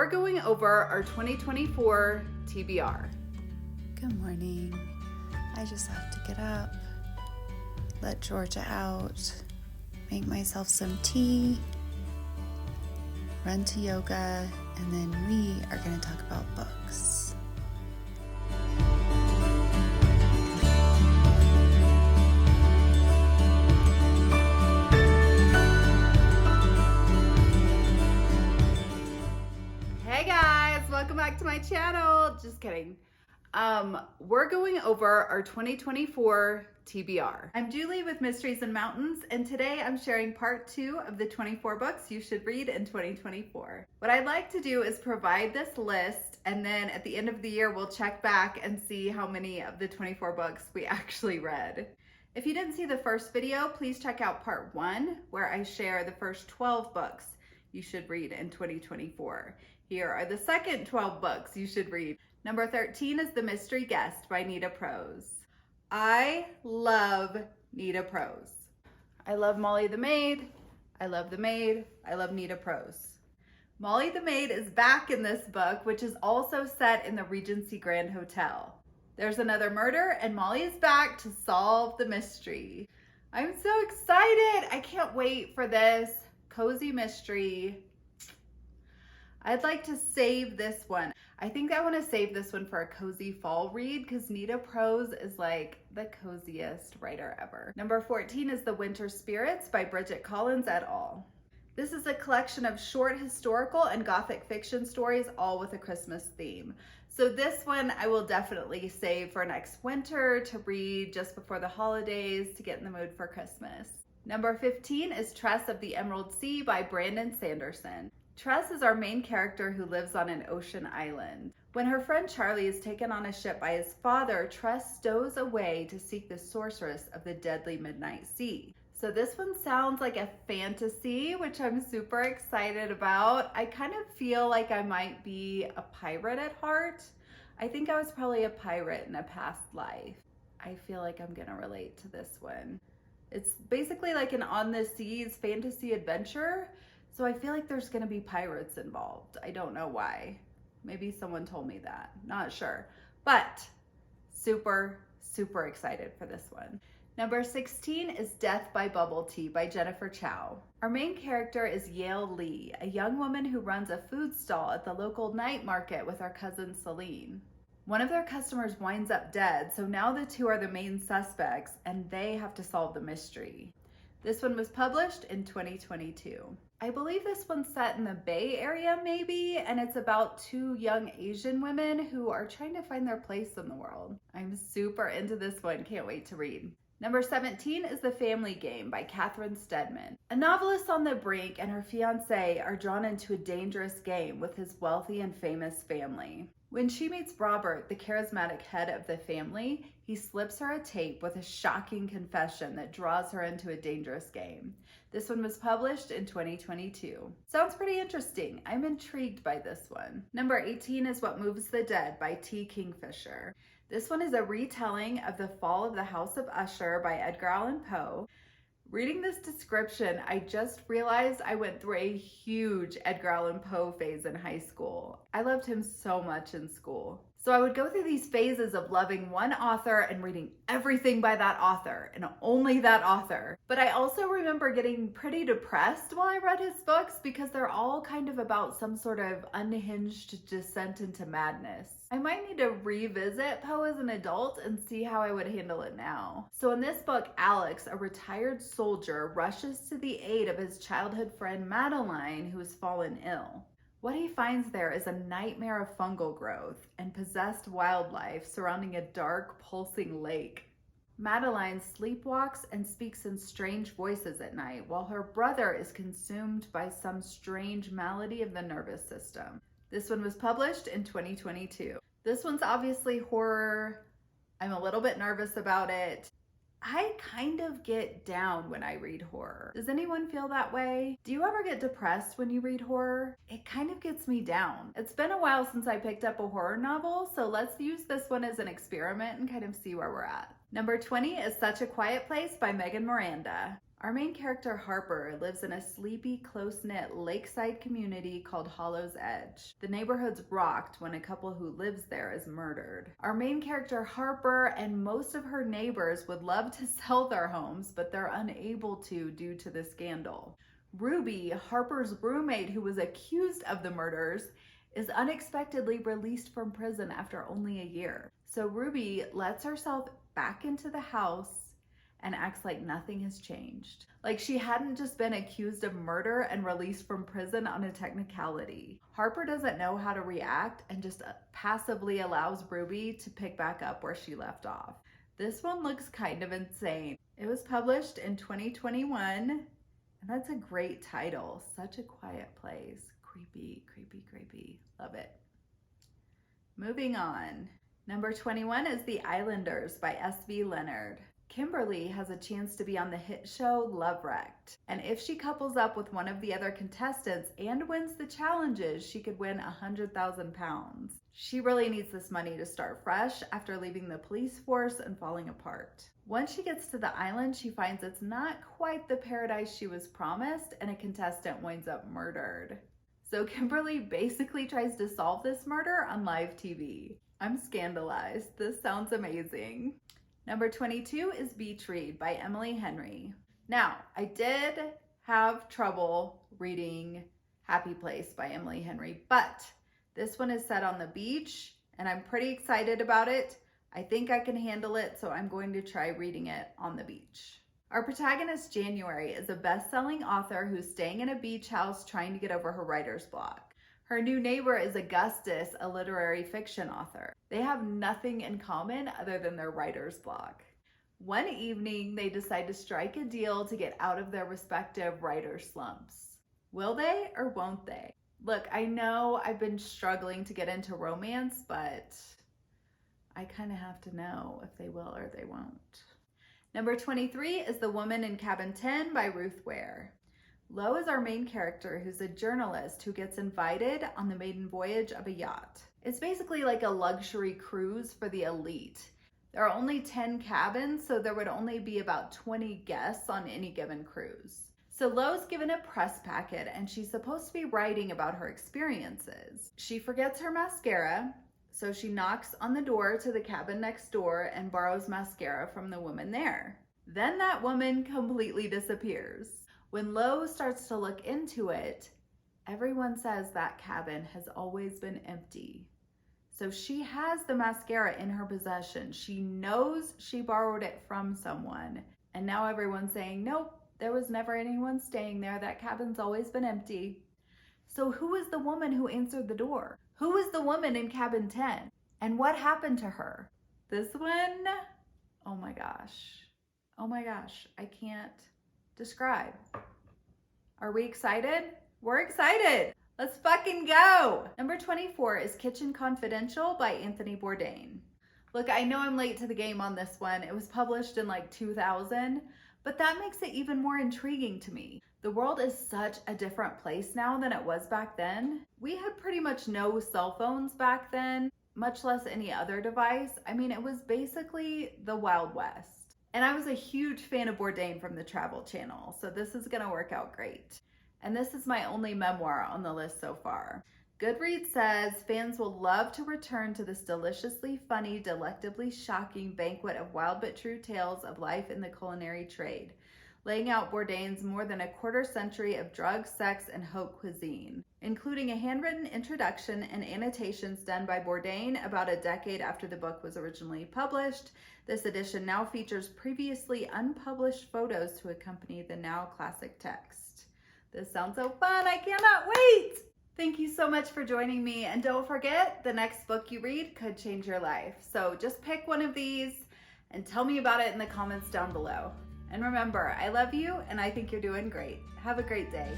we're going over our 2024 TBR. Good morning. I just have to get up, let Georgia out, make myself some tea, run to yoga, and then we are going to talk about books. Welcome back to my channel. Just kidding. We're going over our 2024 TBR. I'm Julie with Mysteries and Mountains, and today I'm sharing part 2 of the 24 books you should read in 2024. What I'd like to do is provide this list, and then at the end of the year, we'll check back and see how many of the 24 books we actually read. If you didn't see the first video, please check out part 1, where I share the first 12 books you should read in 2024. Here are the second 12 books you should read. Number 13 is The Mystery Guest by Nita Prose. I love Nita Prose. I love Molly the Maid. I love the Maid. I love Nita Prose. Molly the Maid is back in this book, which is also set in the Regency Grand Hotel. There's another murder, and Molly is back to solve the mystery. I'm so excited. I can't wait for this cozy mystery. I'd like to save this one. I think I want to save this one for a cozy fall read because Nita Prose is like the coziest writer ever. Number 14 is The Winter Spirits by Bridgit Collins et al. This is a collection of short historical and gothic fiction stories, all with a Christmas theme. So this one I will definitely save for next winter to read just before the holidays to get in the mood for Christmas. Number 15 is Tress of the Emerald Sea by Brandon Sanderson. Tress is our main character who lives on an ocean island. When her friend Charlie is taken on a ship by his father, Tress stows away to seek the sorceress of the deadly midnight sea. So this one sounds like a fantasy, which I'm super excited about. I kind of feel like I might be a pirate at heart. I think I was probably a pirate in a past life. I feel like I'm gonna relate to this one. It's basically like an on the seas fantasy adventure. So I feel like there's gonna be pirates involved. I don't know why. Maybe someone told me that, not sure. But super, super excited for this one. Number 16 is Death by Bubble Tea by Jennifer Chow. Our main character is Yale Lee, a young woman who runs a food stall at the local night market with her cousin Celine. One of their customers winds up dead, so now the two are the main suspects and they have to solve the mystery. This one was published in 2022. I believe this one's set in the Bay Area maybe, and it's about 2 young Asian women who are trying to find their place in the world. I'm super into this one, can't wait to read. Number 17 is The Family Game by Catherine Steadman. A novelist on the brink and her fiancé are drawn into a dangerous game with his wealthy and famous family. When she meets Robert, the charismatic head of the family, he slips her a tape with a shocking confession that draws her into a dangerous game. This one was published in 2022. Sounds pretty interesting. I'm intrigued by this one. Number 18 is What Moves the Dead by T. Kingfisher. This one is a retelling of The Fall of the House of Usher by Edgar Allan Poe. Reading this description, I just realized I went through a huge Edgar Allan Poe phase in high school. I loved him so much in school. So I would go through these phases of loving one author and reading everything by that author and only that author. But I also remember getting pretty depressed while I read his books because they're all kind of about some sort of unhinged descent into madness. I might need to revisit Poe as an adult and see how I would handle it now. So in this book, Alex, a retired soldier, rushes to the aid of his childhood friend Madeline, who has fallen ill. What he finds there is a nightmare of fungal growth and possessed wildlife surrounding a dark, pulsing lake. Madeline sleepwalks and speaks in strange voices at night, while her brother is consumed by some strange malady of the nervous system. This one was published in 2022. This one's obviously horror. I'm a little bit nervous about it. I kind of get down when I read horror. Does anyone feel that way? Do you ever get depressed when you read horror? It kind of gets me down. It's been a while since I picked up a horror novel, so let's use this one as an experiment and kind of see where we're at. Number 20 is Such a Quiet Place by Miranda. Our main character, Harper, lives in a sleepy, close-knit lakeside community called Hollow's Edge. The neighborhood's rocked when a couple who lives there is murdered. Our main character, Harper, and most of her neighbors would love to sell their homes, but they're unable to due to the scandal. Ruby, Harper's roommate who was accused of the murders, is unexpectedly released from prison after only a year. So Ruby lets herself back into the house and acts like nothing has changed. Like she hadn't just been accused of murder and released from prison on a technicality. Harper doesn't know how to react and just passively allows Ruby to pick back up where she left off. This one looks kind of insane. It was published in 2021, and that's a great title. Such a Quiet Place. Creepy, creepy, creepy. Love it. Moving on. Number 21 is The Islanders by SV Leonard. Kimberly has a chance to be on the hit show Love Wrecked, and if she couples up with one of the other contestants and wins the challenges, she could win £100,000. She really needs this money to start fresh after leaving the police force and falling apart. Once she gets to the island, she finds it's not quite the paradise she was promised, and a contestant winds up murdered. So Kimberly basically tries to solve this murder on live TV. I'm scandalized. This sounds amazing. Number 22 is Beach Read by Emily Henry. Now, I did have trouble reading Happy Place by Emily Henry, but this one is set on the beach and I'm pretty excited about it. I think I can handle it, so I'm going to try reading it on the beach. Our protagonist, January, is a best-selling author who's staying in a beach house trying to get over her writer's block. Her new neighbor is Augustus, a literary fiction author. They have nothing in common other than their writer's block. One evening, they decide to strike a deal to get out of their respective writer slumps. Will they or won't they? Look, I know I've been struggling to get into romance, but I kind of have to know if they will or they won't. Number 23 is The Woman in Cabin 10 by Ruth Ware. Lo is our main character, who's a journalist who gets invited on the maiden voyage of a yacht. It's basically like a luxury cruise for the elite. There are only 10 cabins, so there would only be about 20 guests on any given cruise. So Lo's given a press packet and she's supposed to be writing about her experiences. She forgets her mascara, so she knocks on the door to the cabin next door and borrows mascara from the woman there. Then that woman completely disappears. When Lo starts to look into it, everyone says that cabin has always been empty. So she has the mascara in her possession. She knows she borrowed it from someone. And now everyone's saying, nope, there was never anyone staying there. That cabin's always been empty. So who is the woman who answered the door? Who is the woman in cabin 10? And what happened to her? This one, oh my gosh. Oh my gosh, I can't describe. Are we excited? We're excited. Let's fucking go. Number 24 is Kitchen Confidential by Anthony Bourdain. Look, I know I'm late to the game on this one. It was published in like 2000, but that makes it even more intriguing to me. The world is such a different place now than it was back then. We had pretty much no cell phones back then, much less any other device. I mean, it was basically the Wild West. And I was a huge fan of Bourdain from the Travel Channel, so this is gonna work out great. And this is my only memoir on the list so far. Goodreads says fans will love to return to this deliciously funny, delectably shocking banquet of wild but true tales of life in the culinary trade, laying out Bourdain's more than a quarter century of drug, sex, and haute cuisine, including a handwritten introduction and annotations done by Bourdain about a decade after the book was originally published. This edition now features previously unpublished photos to accompany the now classic text. This sounds so fun, I cannot wait! Thank you so much for joining me, and don't forget, the next book you read could change your life. So just pick one of these and tell me about it in the comments down below. And remember, I love you and I think you're doing great. Have a great day.